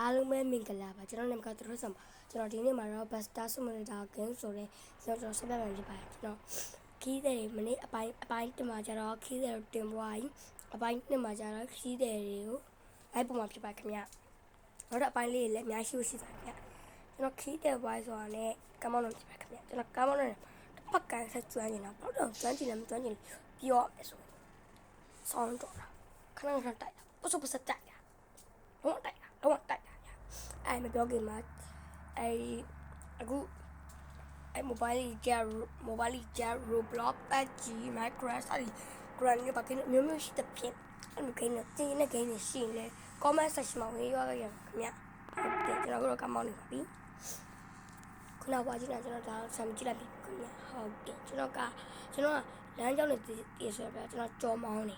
အားလုံးပဲမင်္ဂလာပါကျွန်တော်နာမည်ကသူတို့ဆောင်ပါကျွန်တော်ဒီနေ့မှာတော့ Buster Simulator Game ဆိုတဲ့ကျွန်တော်ဆက်ပြမယ်ဖြစ်ပါတယ်ကျွန်တော်ခီးတဲ့မနေ့အပိုင်းတင်မှာကျတော့ခီးတဲ့တင်ပွားကြီးအပိုင်းတင်မှာကျတော့ခီးတဲ့တွေကိုလိုက်ပုံမှာဖြစ်ပါခင်ဗျနောက်တော့အပိုင်းလေးလည်းအများရှိရှိပါတယ်ခင်ဗျကျွန်တော်ခီးတဲ့ဘွားဆိုတာနဲ့ကမောင်းလို့ဖြစ်ပါခင်ဗျကျွန်တော်ကမောင်းနဲ့ပတ်ကန်ဆက်ကျွမ်းနေတာပေါ့တော့ကျွမ်းကျင်တယ်မကျွမ်းကျင်ပြောမယ်ဆိုဆောင်းတော့တာခဏခဏတိုက်တာပုစပုစတိုက်တာတော့တိုက်တာတော့တိုက်တာအဲ့မပြောခင်မှာအခုmobile Roblox PUBG Minecraft အဲ့ဒီ grand ဘာကိမျိုးမျိုးရှိတဲ့ဖြစ်အဲ့လိုကိန်းနဲ့တင်းနဲ့ကိန်းနဲ့ရှိရင်လေ comment section မှာဝင်ရွာခဲ့ရခင်ဗျဟုတ်တယ်ကျွန်တော်တို့ကမောင်းနေပါပြီခုနကပါကြည့်နေကျွန်တော်ဒါဆမ်ကြည့်လိုက်ပြီခင်ဗျဟုတ်တယ်ကျွန်တော်ကလမ်းကြောင်းနဲ့တည်ဆိုပြကျွန်တော်ကြော်မောင်းနေ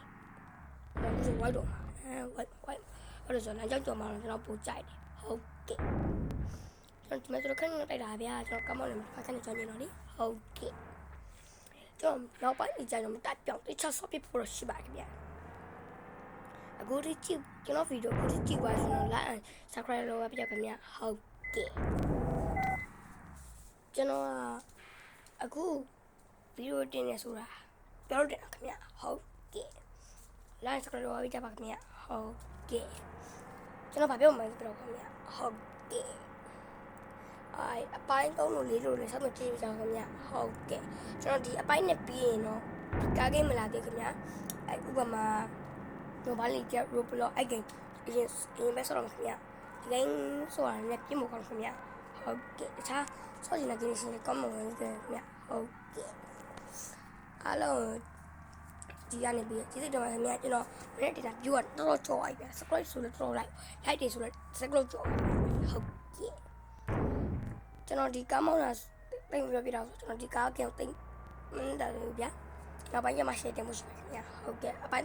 ကျွန်တော် white တော့white အဲ့ဒါဆိုလမ်းကြောင်းကြော်မောင်းကျွန်တော်ပို့ကြိုက်တယ်ဟုတ်ကဲ့ကျွန်တော်ဒီမှာခဏတိုက်တာဗျာကျွန်တော်ကမောင်းနေဖတ်ကနေကြောင်းနေတော့လေဟုတ်ကဲ့ကျွန်တော်နောက်ပိုင်းအကြိုင်တော့တက်ပြောင်းတခြား soft ဖြစ်ဖို့ရှိပါခင်ဗျာအခုဒီကြည့်ကျွန်တော်ဗီဒီယိုကိုကြည့်ပါဆိုတော့ like and subscribe လုပ်ပါပြခင်ဗျာဟုတ်ကဲ့ကျွန်တော်အခုဗီဒီယိုတင်နေဆိုတာပြောလို့တင်တာခင်ဗျာဟုတ်ကဲ့ like and subscribe လုပ်ပါပြပါခင်ဗျာဟုတ်ကဲ့ကျွန်တော်ဗာပြောမှန်းပြောခင်ဗျာဟုတ်ကဲ့အပိုင်း3လို့4လို့လည်းဆက်မကြည့်ကြအောင်ခင်ဗျဟုတ်ကဲ့ကျွန်တော်ဒီအပိုင်းနဲ့ပြီးရင်တော့ဒီကားဂိမ်းမလာသေးခင်ဗျဥပမာ mobile Roblox အဲ့ဂိမ်းအရင်ပဲဆော့တော့ခင်ဗျဒီဂိမ်းဆိုတာလည်းပြင်မကောင်းခင်ဗျဟုတ်ကဲ့တခြားဆော့ချင်တဲ့ဂိမ်းရှင်ကောင်းမဝင်ခင်ဗျဟုတ်ကဲ့အားလုံးဒီကနေပြီးကျေးဇူးတင်ပါတယ်ခင်ဗျကျွန်တော်မနေ့တင်တာ view ကတော်တော်ကြော်လိုက်ဗျ subscribe ဆိုလည်းတော်တော် like တွေဆိုလည်း subscribe ကြော်ဟုတ်ကဲ့ကျွန်တော်ဒီကားမောင်းတာတိတ်မပြောပြတော့ကျွန်တော်ဒီကားကတိတ်မင်းတာလေဗျာနောက်ပိုင်းကျမှ share တင်မှုရှိပါခင်ဗျာဟုတ်ကဲ့အပိုင်း